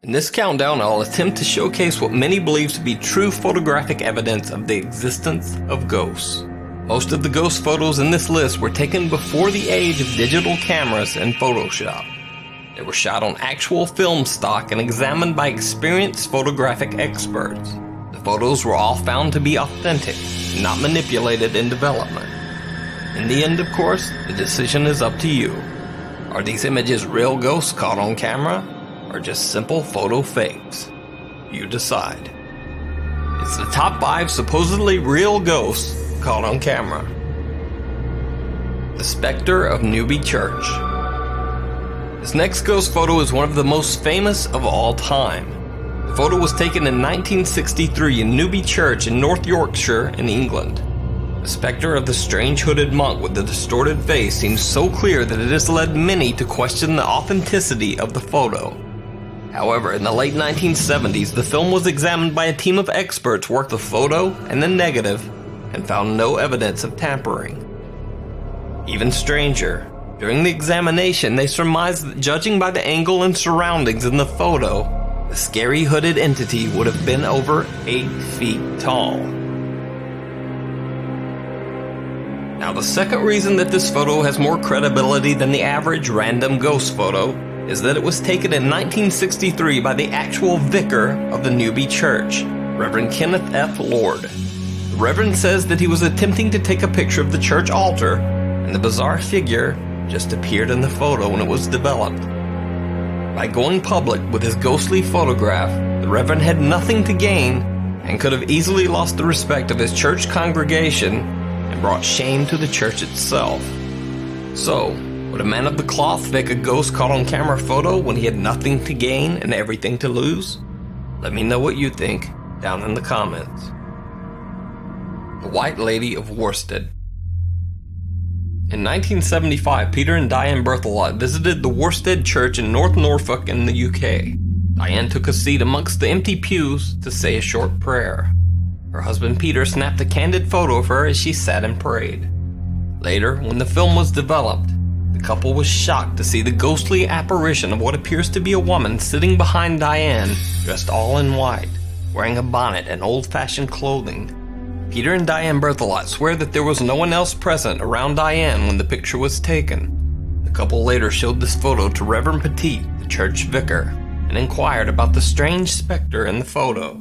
In this countdown, I'll attempt to showcase what many believe to be true photographic evidence of the existence of ghosts. Most of the ghost photos in this list were taken before the age of digital cameras and Photoshop. They were shot on actual film stock and examined by experienced photographic experts. The photos were all found to be authentic, not manipulated in development. In the end, of course, the decision is up to you. Are these images real ghosts caught on camera, or just simple photo fakes? You decide. It's the top 5 supposedly real ghosts caught on camera. The Spectre of Newby Church. This next ghost photo is one of the most famous of all time. The photo was taken in 1963 in Newby Church in North Yorkshire in England. The spectre of the strange hooded monk with the distorted face seems so clear that it has led many to question the authenticity of the photo. However, in the late 1970s, the film was examined by a team of experts who worked the photo and the negative and found no evidence of tampering. Even stranger, during the examination, they surmised that judging by the angle and surroundings in the photo, the scary hooded entity would have been over 8 feet tall. Now, the second reason that this photo has more credibility than the average random ghost photo is that it was taken in 1963 by the actual vicar of the Newby Church, Reverend Kenneth F. Lord. The Reverend says that he was attempting to take a picture of the church altar, and the bizarre figure just appeared in the photo when it was developed. By going public with his ghostly photograph, the Reverend had nothing to gain and could have easily lost the respect of his church congregation and brought shame to the church itself. So, would a man of the cloth fake a ghost caught on camera photo when he had nothing to gain and everything to lose? Let me know what you think down in the comments. The White Lady of Worsted. In 1975, Peter and Diane Berthelot visited the Worsted Church in North Norfolk in the UK. Diane took a seat amongst the empty pews to say a short prayer. Her husband Peter snapped a candid photo of her as she sat and prayed. Later, when the film was developed, the couple was shocked to see the ghostly apparition of what appears to be a woman sitting behind Diane, dressed all in white, wearing a bonnet and old-fashioned clothing. Peter and Diane Berthelot swear that there was no one else present around Diane when the picture was taken. The couple later showed this photo to Reverend Petit, the church vicar, and inquired about the strange specter in the photo.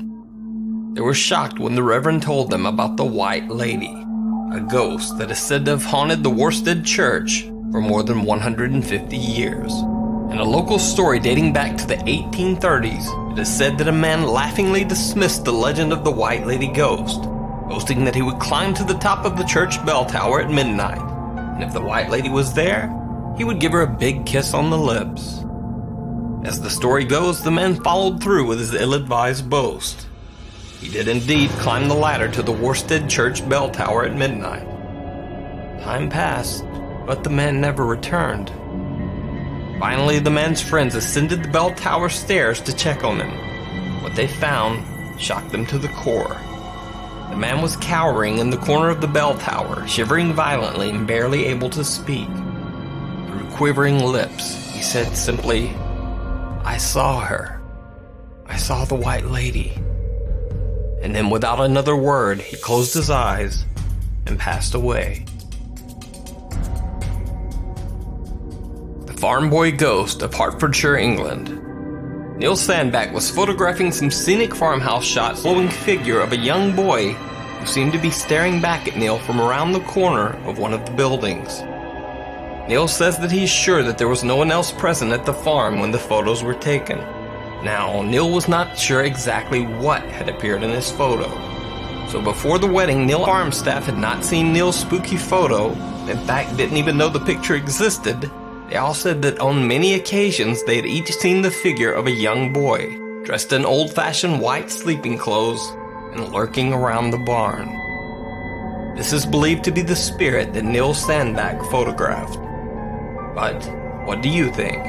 They were shocked when the Reverend told them about the White Lady, a ghost that is said to have haunted the Worsted Church for more than 150 years. In a local story dating back to the 1830s, it is said that a man laughingly dismissed the legend of the White Lady ghost, boasting that he would climb to the top of the church bell tower at midnight, and if the White Lady was there, he would give her a big kiss on the lips. As the story goes, the man followed through with his ill-advised boast. He did indeed climb the ladder to the Worsted Church bell tower at midnight. Time passed, but the man never returned. Finally, the man's friends ascended the bell tower stairs to check on him. What they found shocked them to the core. The man was cowering in the corner of the bell tower, shivering violently and barely able to speak. Through quivering lips, he said simply, "I saw her. I saw the White Lady." And then without another word, he closed his eyes and passed away. The Farm Boy Ghost of Hertfordshire, England. Neil Sandbach was photographing some scenic farmhouse shots flowing figure of a young boy who seemed to be staring back at Neil from around the corner of one of the buildings. Neil says that he's sure that there was no one else present at the farm when the photos were taken. Now, Neil was not sure exactly what had appeared in his photo. So before the wedding, Neil farm staff had not seen Neil's spooky photo, in fact didn't even know the picture existed. They all said that on many occasions they had each seen the figure of a young boy, dressed in old-fashioned white sleeping clothes and lurking around the barn. This is believed to be the spirit that Neil Sandbach photographed. But what do you think?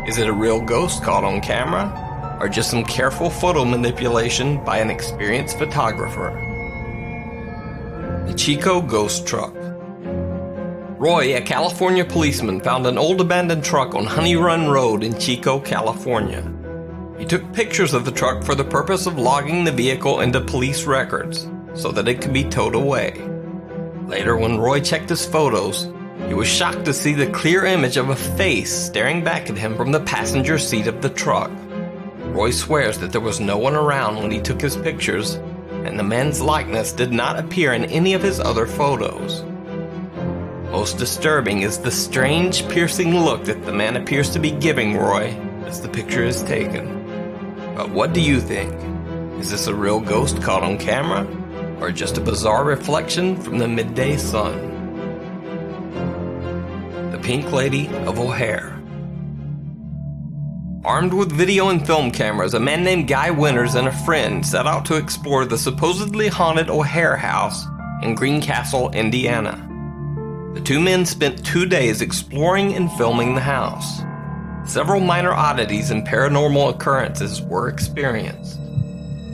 Is it a real ghost caught on camera? Or just some careful photo manipulation by an experienced photographer? The Chico Ghost Truck. Roy, a California policeman, found an old abandoned truck on Honey Run Road in Chico, California. He took pictures of the truck for the purpose of logging the vehicle into police records so that it could be towed away. Later, when Roy checked his photos, he was shocked to see the clear image of a face staring back at him from the passenger seat of the truck. Roy swears that there was no one around when he took his pictures, and the man's likeness did not appear in any of his other photos. Most disturbing is the strange, piercing look that the man appears to be giving Roy as the picture is taken. But what do you think? Is this a real ghost caught on camera, or just a bizarre reflection from the midday sun? The Pink Lady of O'Hare. Armed with video and film cameras, a man named Guy Winters and a friend set out to explore the supposedly haunted O'Hare house in Greencastle, Indiana. The two men spent 2 days exploring and filming the house. Several minor oddities and paranormal occurrences were experienced,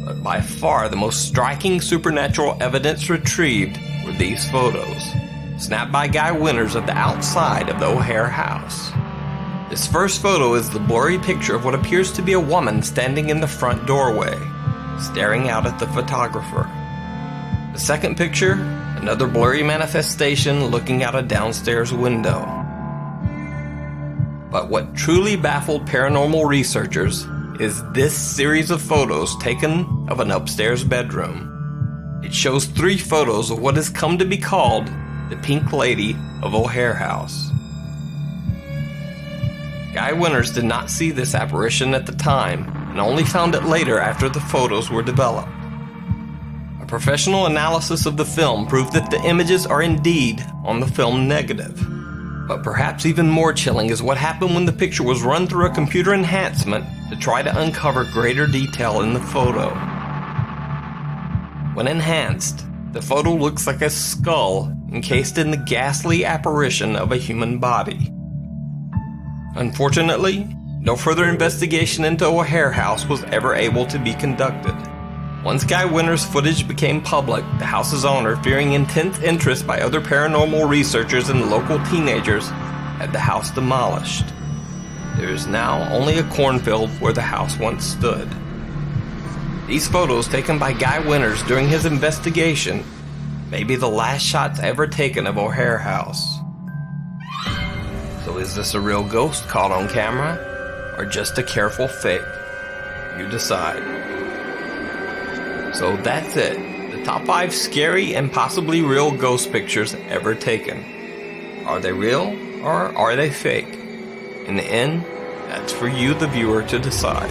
but by far the most striking supernatural evidence retrieved were these photos, snapped by Guy Winters of the outside of the O'Hare house. This first photo is the blurry picture of what appears to be a woman standing in the front doorway, staring out at the photographer. The second picture, another blurry manifestation looking out a downstairs window. But what truly baffled paranormal researchers is this series of photos taken of an upstairs bedroom. It shows 3 photos of what has come to be called the Pink Lady of O'Hare House. Guy Winters did not see this apparition at the time and only found it later after the photos were developed. A professional analysis of the film proved that the images are indeed on the film negative. But perhaps even more chilling is what happened when the picture was run through a computer enhancement to try to uncover greater detail in the photo. When enhanced, the photo looks like a skull encased in the ghastly apparition of a human body. Unfortunately, no further investigation into O'Hare House was ever able to be conducted. Once Guy Winters' footage became public, the house's owner, fearing intense interest by other paranormal researchers and local teenagers, had the house demolished. There is now only a cornfield where the house once stood. These photos taken by Guy Winters during his investigation may be the last shots ever taken of O'Hare House. So is this a real ghost caught on camera, or just a careful fake? You decide. So that's it. The top 5 scary and possibly real ghost pictures ever taken. Are they real, or are they fake? In the end, that's for you, the viewer, to decide.